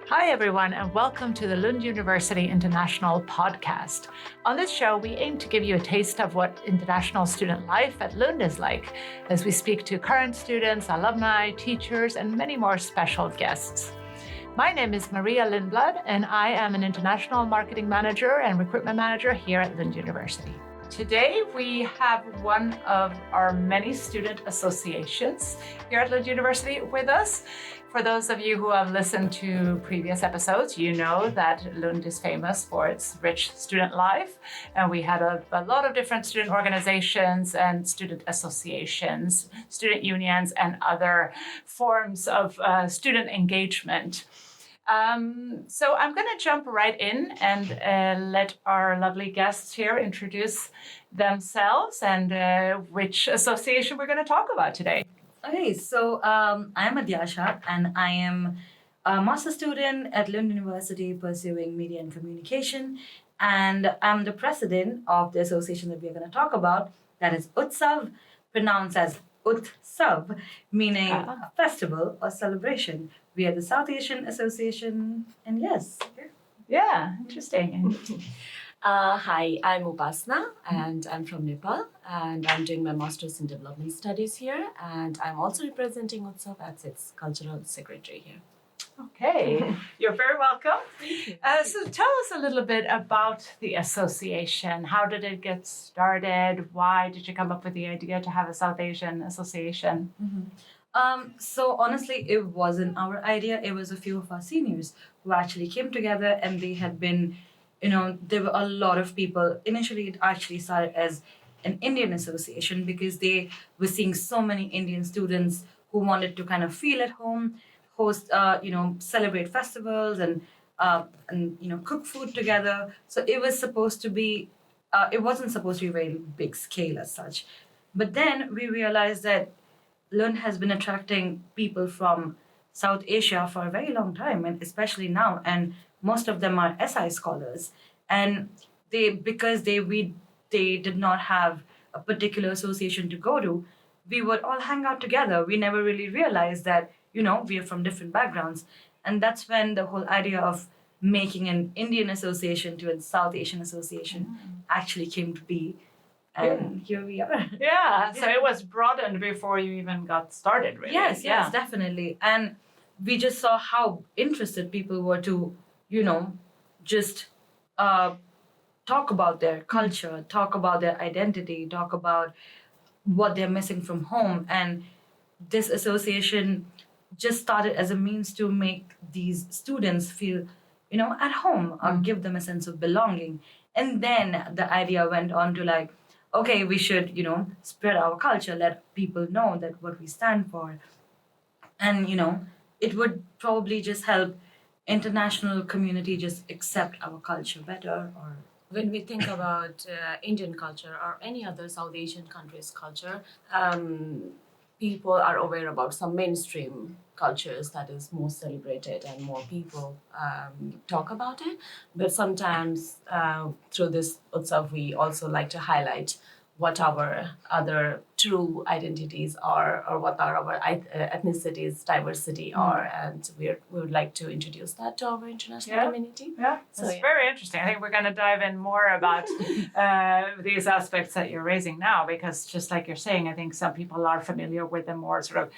Hi, everyone, and welcome to the Lund University International Podcast. On this show, we aim to give you a taste of what international student life at Lund is like as we speak to current students, alumni, teachers, and many more special guests. My name is Maria Lindblad, and I am an international marketing manager and recruitment manager here at Lund University. Today, we have one of our many student associations here at Lund University with us. For those of you who have listened to previous episodes, you know that Lund is famous for its rich student life. And we had a lot of different student organizations and student associations, student unions, and other forms of student engagement. So I'm going to jump right in and let our lovely guests here introduce themselves and which association we're going to talk about today. Okay, so I'm Adyasha, and I am a master student at Lund University pursuing media and communication, and I'm the president of the association that we're going to talk about, that is UTSAV, pronounced as UTSAV, meaning a festival or celebration. We are the South Asian Association, and yes. Yeah, interesting. Hi, I'm Upasna, and I'm from Nepal, and I'm doing my master's in development studies here, and I'm also representing UTSAV as its cultural secretary here. Okay, you're very welcome. So tell us a little bit about the association. How did it get started? Why did you come up with the idea to have a South Asian association? So honestly, it wasn't our idea. It was a few of our seniors who actually came together, and they had been, there were a lot of people. Initially, it actually started as an Indian association because they were seeing so many Indian students who wanted to kind of feel at home, host, celebrate festivals and cook food together. So it was supposed to be, it wasn't supposed to be very big scale as such. But then we realized that Lund has been attracting people from South Asia for a very long time, and especially now. And most of them are SI scholars. And because they did not have a particular association to go to, we would all hang out together. We never really realized that, we are from different backgrounds. And that's when the whole idea of making an Indian association to a South Asian association actually came to be. And here we are. Yeah, so it was broadened before you even got started, really. Yes, definitely. And we just saw how interested people were to, just talk about their culture, talk about their identity, talk about what they're missing from home. And this association just started as a means to make these students feel, at home or give them a sense of belonging. And then the idea went on to okay, we should, spread our culture, let people know that what we stand for. And, it would probably just help international community just accept our culture better. Or when we think about Indian culture or any other South Asian country's culture, people are aware about some mainstream cultures that is more celebrated and more people talk about it. But sometimes through this UTSAV, we also like to highlight what our other true identities are, or what are our ethnicities, diversity are, and we would like to introduce that to our international community. Yeah, so it's very interesting. I think we're going to dive in more about these aspects that you're raising now, because just like you're saying, I think some people are familiar with the more sort of,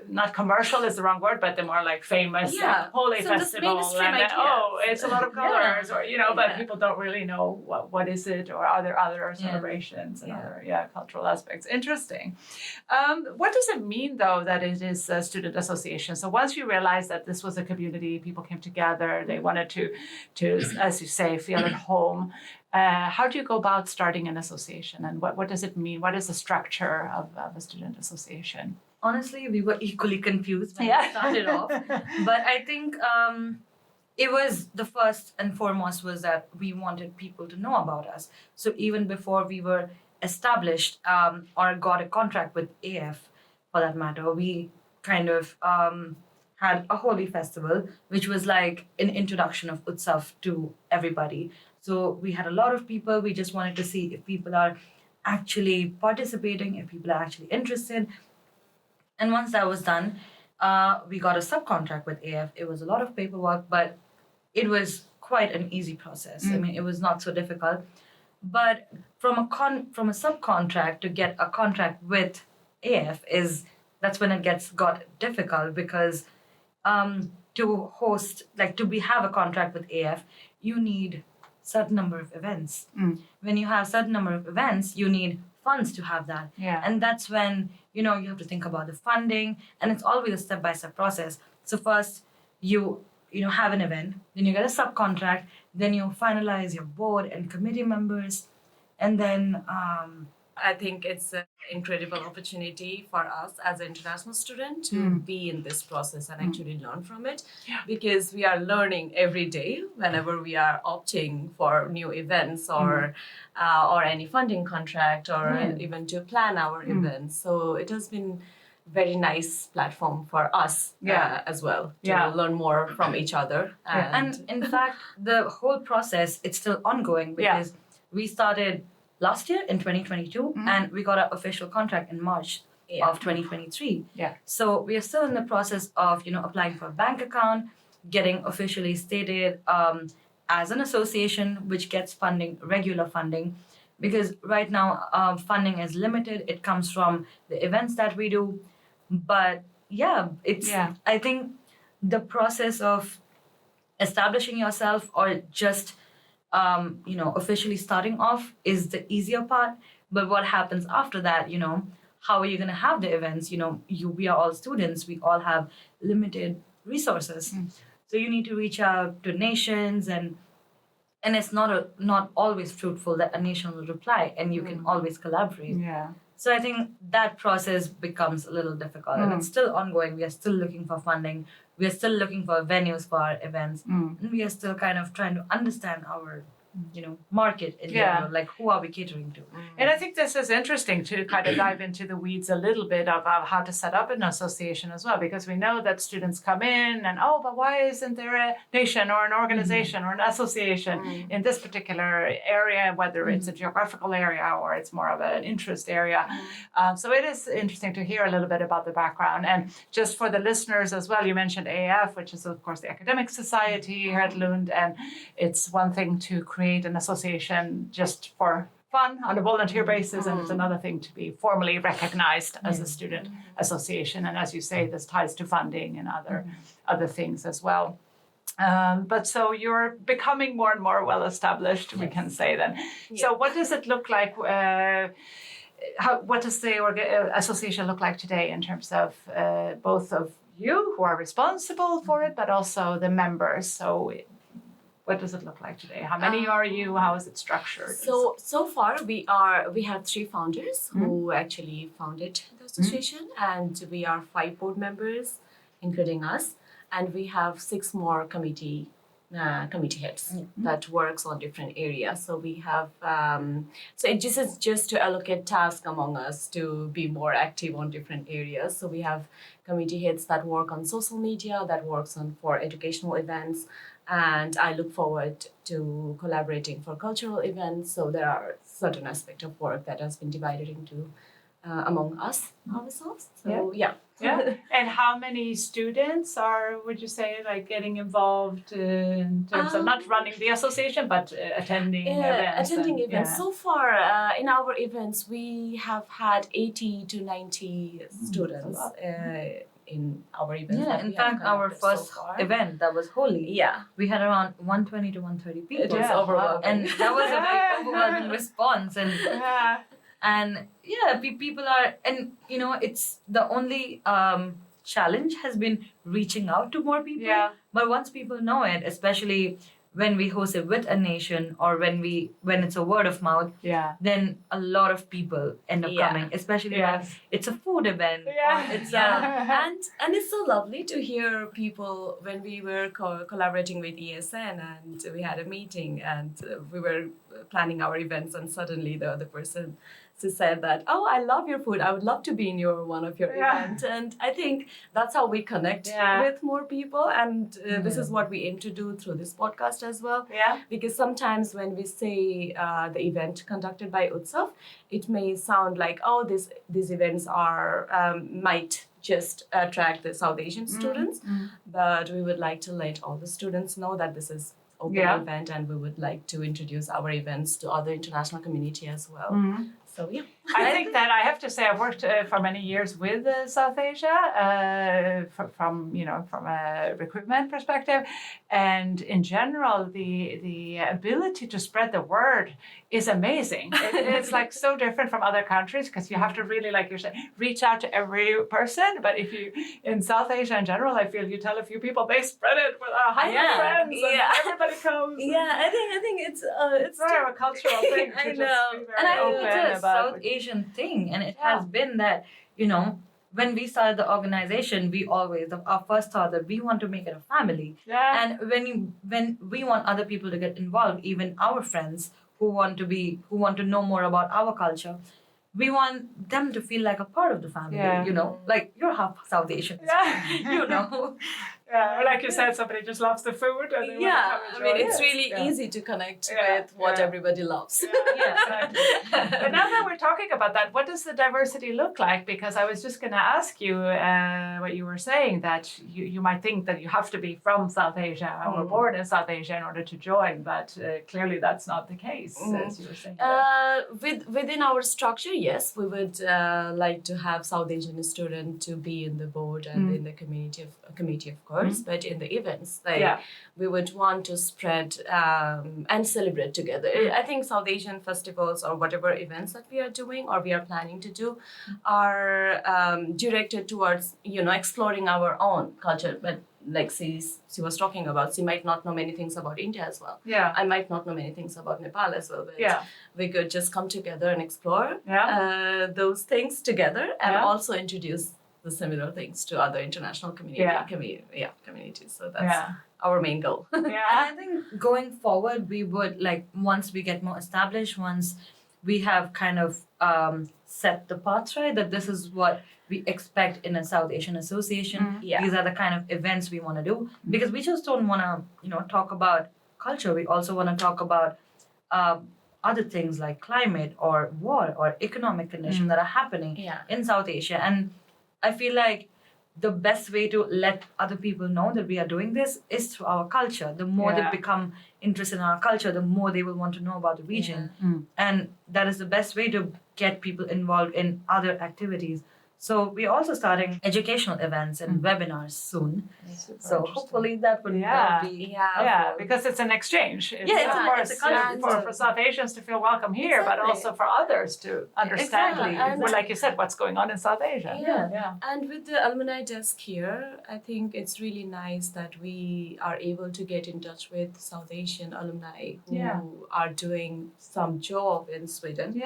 not commercial is the wrong word, but the more like famous holy festival, and it's a lot of colors, or but people don't really know what is it, or are there other celebrations and other cultural aspects. Interesting. What does it mean, though, that it is a student association? So once you realized that this was a community, people came together, they wanted to as you say, feel at home. How do you go about starting an association, and what does it mean? What is the structure of a student association? Honestly, we were equally confused when we started off. But I think it was the first and foremost was that we wanted people to know about us. So even before we were established or got a contract with AF, for that matter, we kind of had a holy festival, which was like an introduction of UTSAV to everybody. So we had a lot of people. We just wanted to see if people are actually participating, if people are actually interested. And once that was done, we got a subcontract with AF. It was a lot of paperwork, but it was quite an easy process. I mean, it was not so difficult. But from a subcontract to get a contract with AF that's when it got difficult, because to host, like have a contract with AF, you need certain number of events. When you have certain number of events, you need funds to have that. Yeah. And that's when, you have to think about the funding, and it's always a step-by-step process. So first you have an event, then you get a subcontract, then you finalize your board and committee members, and then I think it's an incredible opportunity for us as an international student to be in this process and actually learn from it, because we are learning every day whenever we are opting for new events or any funding contract or even to plan our events. So it has been very nice platform for us as well to learn more from each other. And in fact, the whole process, it's still ongoing, because we started last year in 2022 and we got our official contract in March of 2023. So we are still in the process of applying for a bank account, getting officially stated as an association which gets regular funding, because right now funding is limited. It comes from the events that we do. But I think the process of establishing yourself, or just officially starting off, is the easier part. But what happens after that, how are you going to have the events? We are all students, we all have limited resources. So you need to reach out to nations, and it's not always fruitful that a nation will reply and you can always collaborate. So I think that process becomes a little difficult, and it's still ongoing. We are still looking for funding. We are still looking for venues for our events. And we are still kind of trying to understand our, market in general, like who are we catering to. And I think this is interesting to kind of dive into the weeds a little bit about how to set up an association as well, because we know that students come in and, but why isn't there a nation or an organization or an association in this particular area, whether it's a geographical area or it's more of an interest area. So it is interesting to hear a little bit about the background. And just for the listeners as well, you mentioned AF, which is of course the academic society here at Lund, and it's one thing to create an association just for fun on a volunteer basis, and it's another thing to be formally recognized as a student association. And as you say, this ties to funding and other things as well. But so you're becoming more and more well established, we can say then. So what does it look like? What does the association look like today in terms of both of you who are responsible for it, but also the members? So what does it look like today? How many are you? How is it structured? So far we have 3 founders who actually founded the association, and we are 5 board members, including us, and we have 6 more committee heads that works on different areas. So we have so it is just to allocate tasks among us to be more active on different areas. So we have committee heads that work on social media, that works on for educational events, and I look forward to collaborating for cultural events. So there are certain aspects of work that has been divided into among us ourselves. So yeah. And how many students would you say, like getting involved in terms of not running the association, but attending events? Attending events. So far, in our events, we have had 80 to 90 students in our events. In fact, our first event, that was Holi. We had around 120 to 130 people. It was overwhelming. And that was a very overwhelming response. And people are, and it's the only challenge has been reaching out to more people. But once people know it, especially when we host it with a nation, or when it's a word of mouth, then a lot of people end up coming, especially when it's a food event. It's and it's so lovely to hear people when we were collaborating with ESN, and we had a meeting, and we were planning our events, and suddenly the other person said that, I love your food, I would love to be in one of your events. And I think that's how we connect with more people, and this is what we aim to do through this podcast as well. Because sometimes when we say the event conducted by UTSAV, it may sound like, these events are might just attract the South Asian students, but we would like to let all the students know that this is open event, and we would like to introduce our events to other international community as well. So yeah. I think that I have to say I've worked for many years with South Asia from a recruitment perspective, and in general the ability to spread the word is amazing. It's like so different from other countries because you have to really, like you're saying, reach out to every person. But if you in South Asia in general, I feel you tell a few people, they spread it with 100 friends, and everybody comes. Yeah, I think it's sort of a cultural thing. I to know, just be very And I think open it's a about South Asian thing, and it has been that, you know, when we started the organization, we always, our first thought that we want to make it a family. Yeah. And when we want other people to get involved, even our friends who want to know more about our culture, we want them to feel like a part of the family, you know, like you're half South Asian, you know. Yeah, or like you said, somebody just loves the food. And they Yeah, want to I mean, it's really easy to connect with what everybody loves. Yeah, exactly. But now that we're talking about that, what does the diversity look like? Because I was just going to ask you what you were saying, that you might think that you have to be from South Asia or born in South Asia in order to join, but clearly that's not the case, as you were saying. Within our structure, yes, we would like to have South Asian student to be in the board and in the committee, of course. But in the events, we would want to spread and celebrate together. I think South Asian festivals or whatever events that we are doing or we are planning to do are directed towards, exploring our own culture. But like she was talking about, she might not know many things about India as well. Yeah. I might not know many things about Nepal as well. But we could just come together and explore those things together and also introduce the similar things to other international communities. So that's our main goal. And I think going forward, we would, like, once we get more established, once we have kind of set the path right, that this is what we expect in a South Asian association. These are the kind of events we want to do, because we just don't want to, talk about culture. We also want to talk about other things like climate or war or economic conditions that are happening in South Asia. And I feel like the best way to let other people know that we are doing this is through our culture. The more they become interested in our culture, the more they will want to know about the region. And that is the best way to get people involved in other activities. So we're also starting educational events and webinars soon. So hopefully that will be because it's an exchange. It's, of of course, it's a culture. for South Asians to feel welcome here, but also for others to understand, like you said, what's going on in South Asia. And with the alumni desk here, I think it's really nice that we are able to get in touch with South Asian alumni who are doing some job in Sweden.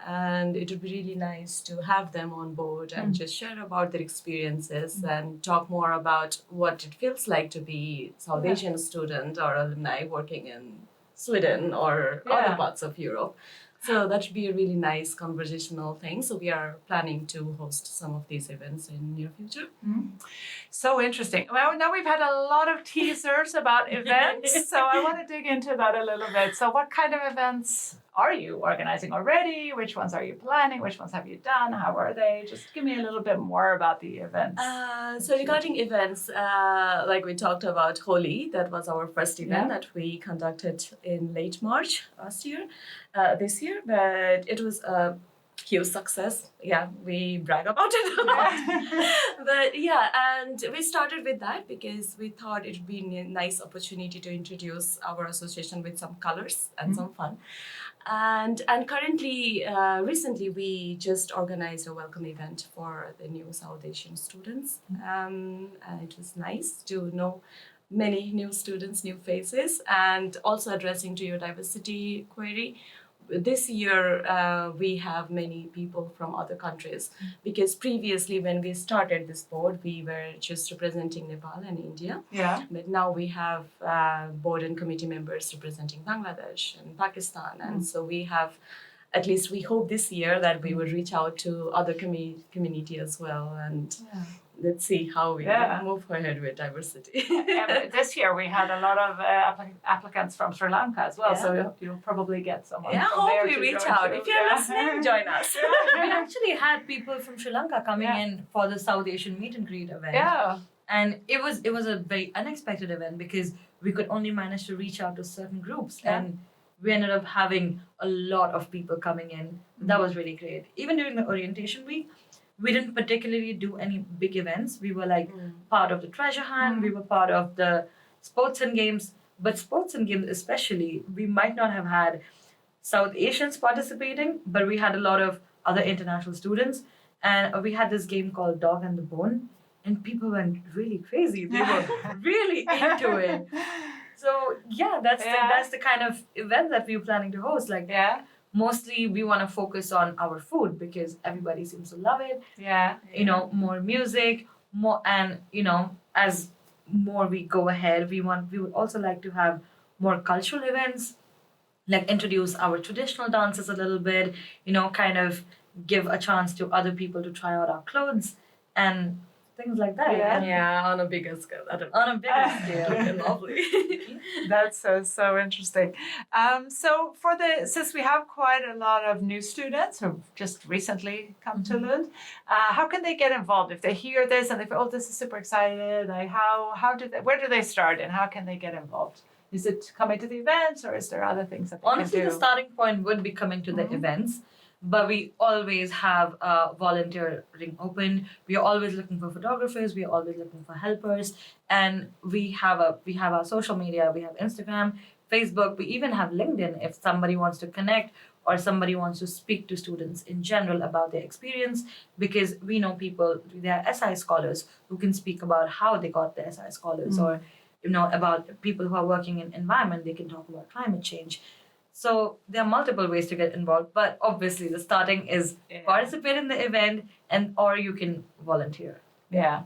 And it would be really nice to have them on board and just share about their experiences and talk more about what it feels like to be South Asian student or alumni working in Sweden or other parts of Europe. So that should be a really nice conversational thing. So we are planning to host some of these events in near future. So interesting. Well, now we've had a lot of teasers about events, so I want to dig into that a little bit. So what kind of events are you organizing already? Which ones are you planning? Which ones have you done? How are they? Just give me a little bit more about the events. So regarding events, like we talked about Holi, that was our first event that we conducted in late March this year, but it was a huge success. We brag about it a lot. But and we started with that because we thought it would be a nice opportunity to introduce our association with some colors and some fun. And currently, recently, we just organized a welcome event for the new South Asian students. And it was nice to know many new students, new faces, and also addressing to your diversity query. This year, we have many people from other countries because previously when we started this board, we were just representing Nepal and India. But now we have board and committee members representing Bangladesh and Pakistan. And so we have, at least we hope this year that we will reach out to other community as well and let's see how we move ahead with diversity. This year we had a lot of applicants from Sri Lanka as well, so you'll probably get someone. Yeah, from hope there we to reach join out. too. If you're listening, join us. We actually had people from Sri Lanka coming in for the South Asian meet and greet event. Yeah. And it was a very unexpected event because we could only manage to reach out to certain groups, and we ended up having a lot of people coming in. That was really great. Even during the orientation week, we didn't particularly do any big events. We were like part of the treasure hunt. We were part of the sports and games. But sports and games especially, we might not have had South Asians participating, but we had a lot of other international students. And we had this game called Dog and the Bone, and people went really crazy. They were really into it. So that's the kind of event that we were planning to host. Like mostly we want to focus on our food because everybody seems to love it. You know, more music, more, and you know, as more we go ahead, we would also like to have more cultural events, like introduce our traditional dances a little bit, you know, kind of give a chance to other people to try out our clothes and things like that. On a bigger scale. On a bigger scale. Lovely. That's so interesting. So since we have quite a lot of new students who've just recently come to Lund, how can they get involved if they hear this and they feel, oh, this is super excited? Like where do they start and how can they get involved? Is it coming to the events or is there other things that they Honestly, can do? the starting point would be coming to the events. But we always have volunteering open. We are always looking for photographers. We are always looking for helpers, and we have our social media. We have Instagram, Facebook. We even have LinkedIn if somebody wants to connect or somebody wants to speak to students in general about their experience. Because we know people, there are SI scholars who can speak about how they got the SI scholars, or you know, about people who are working in environment. They can talk about climate change. So there are multiple ways to get involved, but obviously the starting is participate in the event or you can volunteer. Yeah.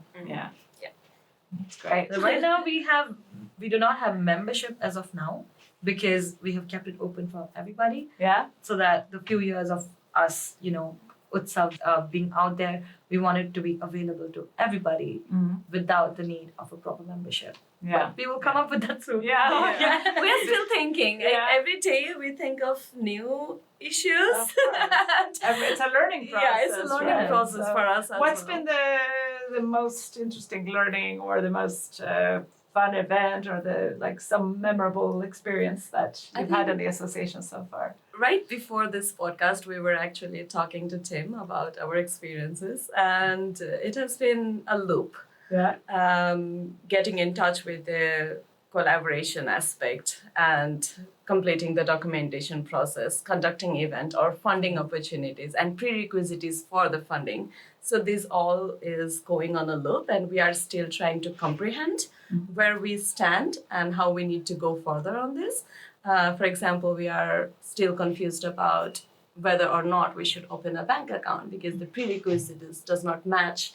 That's great. So right now we do not have membership as of now because we have kept it open for everybody. Yeah. So that the few years of us, you know, UTSAV being out there, we want it to be available to everybody without the need of a proper membership. Yeah. But we will come up with that soon. Yeah. We're still thinking. Yeah. Every day we think of new issues. It's a learning process. Yeah, it's a learning process for us. What's been the most interesting learning or the most fun event or some memorable experience that you've had in the association so far? Right before this podcast, we were actually talking to Tim about our experiences, and it has been a loop. Getting in touch with the collaboration aspect and completing the documentation process, conducting event or funding opportunities and prerequisites for the funding. So this all is going on a loop and we are still trying to comprehend where we stand and how we need to go further on this. For example, we are still confused about whether or not we should open a bank account because the prerequisites does not match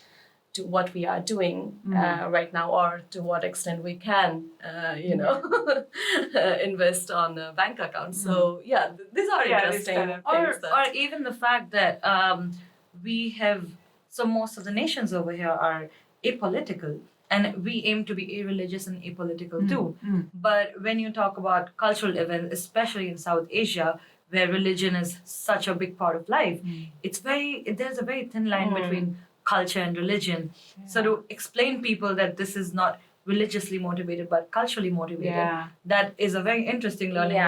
to what we are doing right now or to what extent we can, invest on a bank account. So these are interesting things. Or even the fact that most of the nations over here are apolitical. And we aim to be irreligious and apolitical too. But when you talk about cultural events, especially in South Asia, where religion is such a big part of life, there's a very thin line between culture and religion. So to explain people that this is not religiously motivated but culturally motivated, that is a very interesting learning.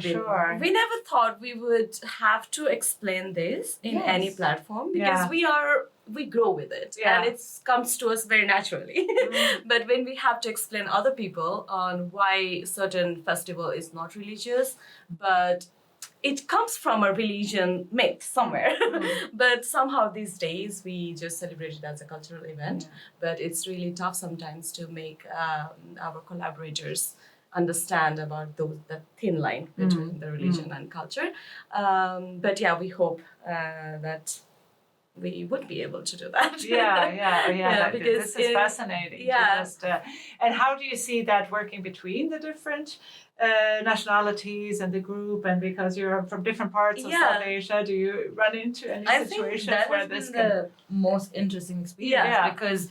Sure. We never thought we would have to explain this in any platform because we grow with it and it comes to us very naturally. But when we have to explain other people on why certain festival is not religious, but it comes from a religion myth somewhere. But somehow these days we just celebrate it as a cultural event. But it's really tough sometimes to make our collaborators understand about the thin line between the religion and culture. But we hope that we would be able to do that. Yeah. Because This is fascinating. Yeah. And how do you see that working between the different nationalities and the group? And because you're from different parts of South Asia, do you run into any I situations think that where has this been the most interesting experience Yeah. because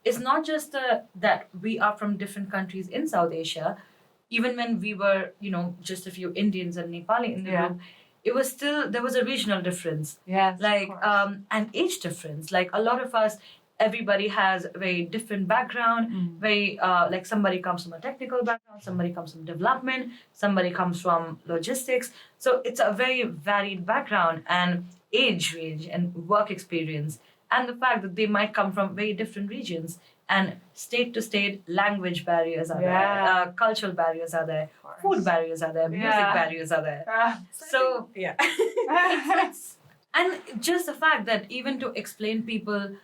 it's not just that we are from different countries in South Asia. Even when we were, just a few Indians and Nepali in the group, it was still, there was a regional difference. Yes, Like, an age difference. Like a lot of us, everybody has a very different background. Very, like somebody comes from a technical background, somebody comes from development, somebody comes from logistics. So it's a very varied background and age range and work experience. And the fact that they might come from very different regions and state to state language barriers are there, cultural barriers are there, food barriers are there, music barriers are there. So Yeah. and just the fact that even to explain people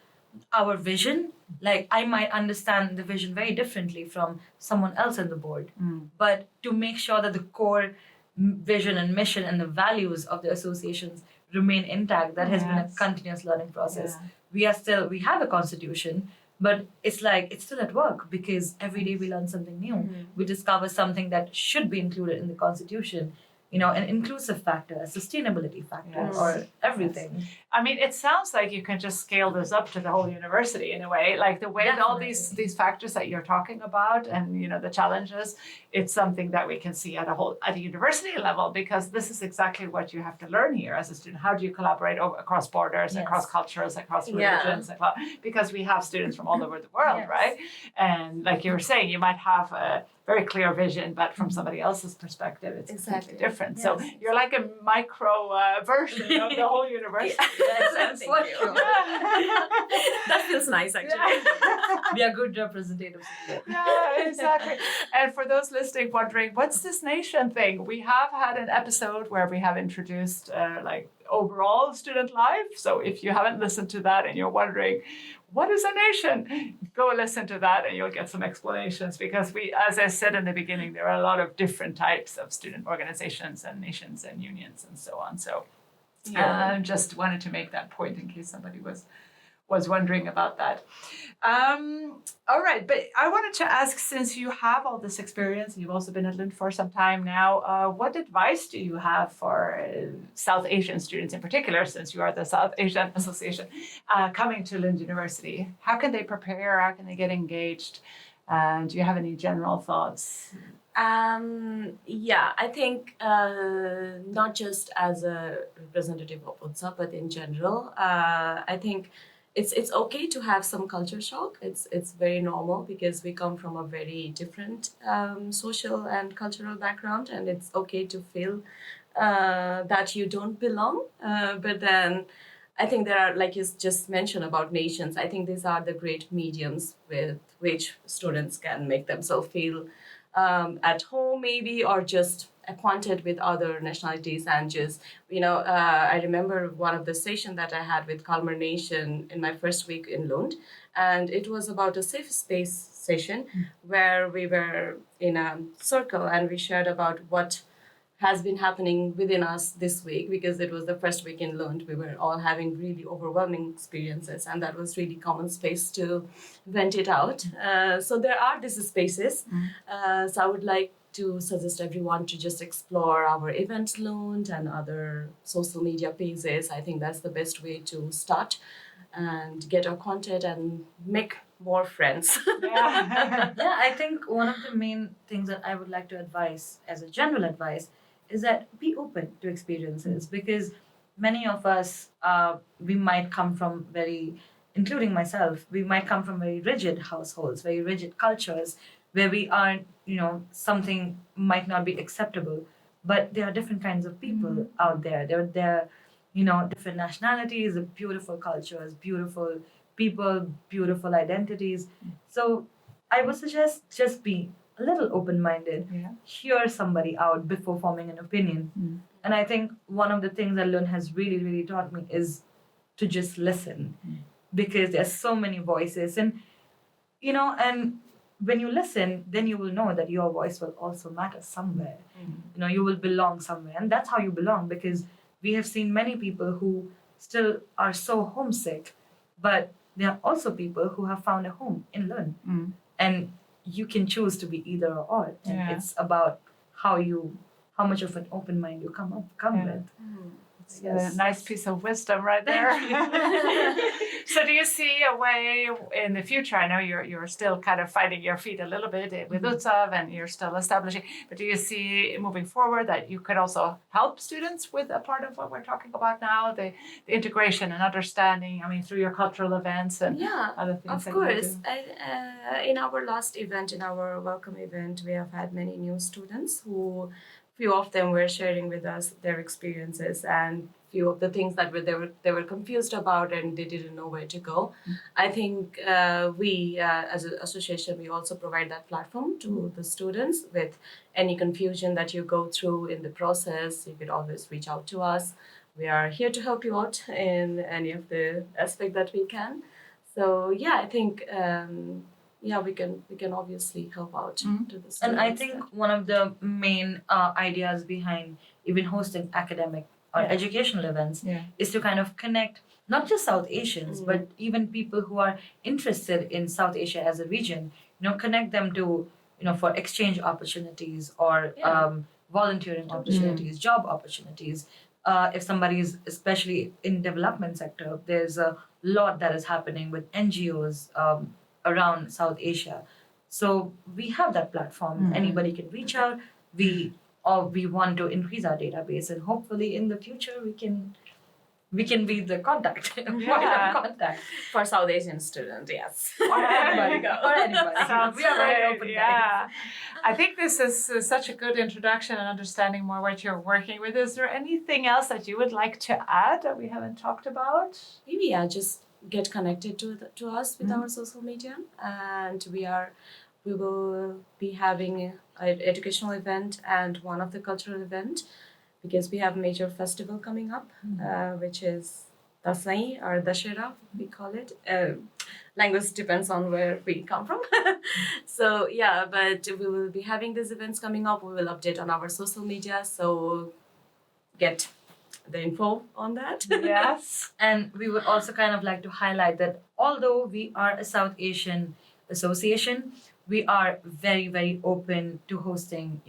our vision, like I might understand the vision very differently from someone else on the board, but to make sure that the core vision and mission and the values of the associations remain intact, that has been a continuous learning process. We have a constitution, but it's still at work because every day we learn something new. We discover something that should be included in the constitution, an inclusive factor, a sustainability factor, or everything. I mean, it sounds like you can just scale this up to the whole university in a way, like the way that all these factors that you're talking about and the challenges. It's something that we can see at a university level, because this is exactly what you have to learn here as a student. How do you collaborate across borders, across cultures, across religions? Because we have students from all over the world, right? And like you were saying, you might have a very clear vision, but from somebody else's perspective, it's completely different. So you're like a micro version of the whole university. That's what true. That feels nice, actually. We are good representatives. Yeah, exactly. And for those listening, wondering, what's this nation thing? We have had an episode where we have introduced overall student life. So if you haven't listened to that and you're wondering, what is a nation? Go listen to that and you'll get some explanations, because as I said in the beginning, there are a lot of different types of student organizations and nations and unions and so on. So just wanted to make that point in case somebody was wondering about that. All right, but I wanted to ask, since you have all this experience and you've also been at Lund for some time now, what advice do you have for South Asian students in particular, since you are the South Asian Association, coming to Lund University? How can they prepare? How can they get engaged? Do you have any general thoughts? I think not just as a representative of UTSAV, but in general, I think it's okay to have some culture shock. It's very normal because we come from a very different social and cultural background, and it's okay to feel that you don't belong. But then I think there are, like you just mentioned about nations, I think these are the great mediums with which students can make themselves feel at home maybe, or just acquainted with other nationalities. And just, I remember one of the sessions that I had with Kalmar Nation in my first week in Lund, and it was about a safe space session where we were in a circle and we shared about what has been happening within us this week, because it was the first week in Lund. We were all having really overwhelming experiences, and that was really common space to vent it out. So there are these spaces. So I would like to suggest everyone to just explore our event Lund and other social media pages. I think that's the best way to start and get acquainted and make more friends. Yeah, I think one of the main things that I would like to advise as a general advice is that be open to experiences, because many of us, we might come from including myself, we might come from very rigid households, very rigid cultures where we aren't, something might not be acceptable. But there are different kinds of people out there. There are, different nationalities, beautiful cultures, beautiful people, beautiful identities. So I would suggest just be a little open-minded, hear somebody out before forming an opinion. And I think one of the things that Lund has really, really taught me is to just listen, because there's so many voices. And, and when you listen, then you will know that your voice will also matter somewhere. You will belong somewhere. And that's how you belong, because we have seen many people who still are so homesick, but there are also people who have found a home in Lund. And you can choose to be either or. And it's about how much of an open mind you come with. It's a nice piece of wisdom right there. So do you see a way in the future? I know you're still kind of finding your feet a little bit with UTSAV and you're still establishing, but do you see moving forward that you could also help students with a part of what we're talking about now, the integration and understanding, I mean, through your cultural events and other things? Of course. In our last event, in our welcome event, we have had many new students who few of them were sharing with us their experiences and few of the things that they were confused about and they didn't know where to go. I think we as an association, we also provide that platform to the students with any confusion that you go through in the process. You could always reach out to us. We are here to help you out in any of the aspect that we can. So I think we can obviously help out to the students. And I think one of the main ideas behind even hosting academic or educational events is to kind of connect not just South Asians, but even people who are interested in South Asia as a region, connect them to, for exchange opportunities or volunteering opportunities, job opportunities. If somebody is especially in development sector, there's a lot that is happening with NGOs around South Asia. So we have that platform. Anybody can reach out. We want to increase our database, and hopefully in the future we can be the contact, point of contact for South Asian students. Yes, or anybody. Sounds we are very open. I think this is such a good introduction and understanding more what you're working with. Is there anything else that you would like to add that we haven't talked about? Maybe just get connected to us with our social media, and we will be having an educational event and one of the cultural event, because we have a major festival coming up, which is S2E12 or Dashera, we call it. Language depends on where we come from. So but we will be having these events coming up. We will update on our social media, so get the info on that. Yes. And we would also kind of like to highlight that although we are a South Asian association, we are very, very open to hosting,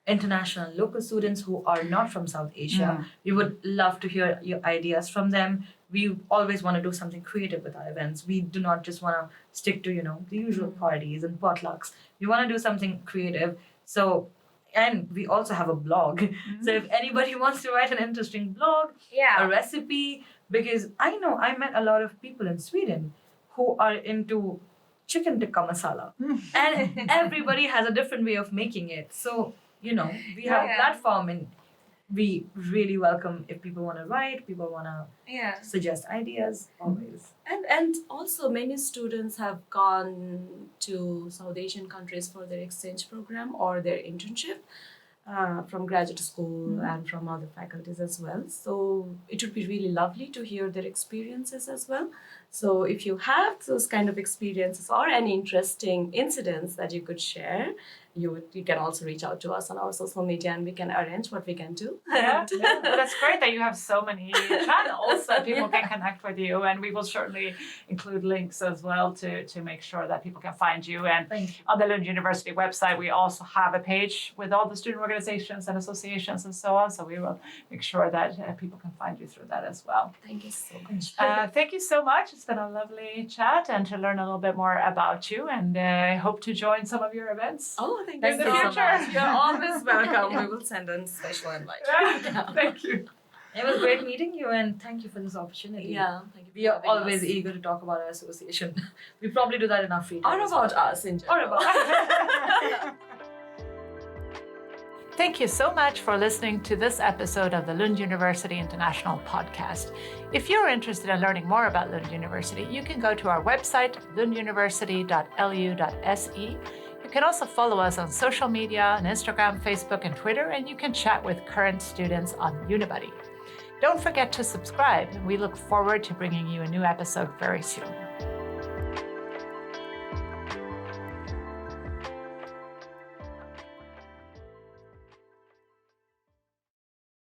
international local students who are not from South Asia. We would love to hear your ideas from them. We always want to do something creative with our events. We do not just want to stick to, the usual parties and potlucks. We want to do something creative. So, and we also have a blog. So if anybody wants to write an interesting blog, a recipe, because I know I met a lot of people in Sweden who are into chicken tikka masala. And everybody has a different way of making it. So, we have a platform, and we really welcome if people want to write, people want to suggest ideas, always. And also many students have gone to South Asian countries for their exchange program or their internship from graduate school and from other faculties as well. So it would be really lovely to hear their experiences as well. So if you have those kind of experiences or any interesting incidents that you could share, you can also reach out to us on our social media, and we can arrange what we can do. That's great that you have so many channels that people can connect with you, and we will certainly include links as well to make sure that people can find you. And on the Lund University website, we also have a page with all the student organizations and associations and so on. So we will make sure that people can find you through that as well. Thank you so much. Thank you so much. It's been a lovely chat and to learn a little bit more about you. And I hope to join some of your events. Oh, thank you so much. You're always welcome. We will send a special invite. Thank you. It was great meeting you, and thank you for this opportunity. Yeah, thank you. We are always eager to talk about our association. We probably do that in our free time. Or about us in general. Or about Thank you so much for listening to this episode of the Lund University International Podcast. If you're interested in learning more about Lund University, you can go to our website, lunduniversity.lu.se. You can also follow us on social media on Instagram, Facebook, and Twitter, and you can chat with current students on Unibuddy. Don't forget to subscribe, and we look forward to bringing you a new episode very soon.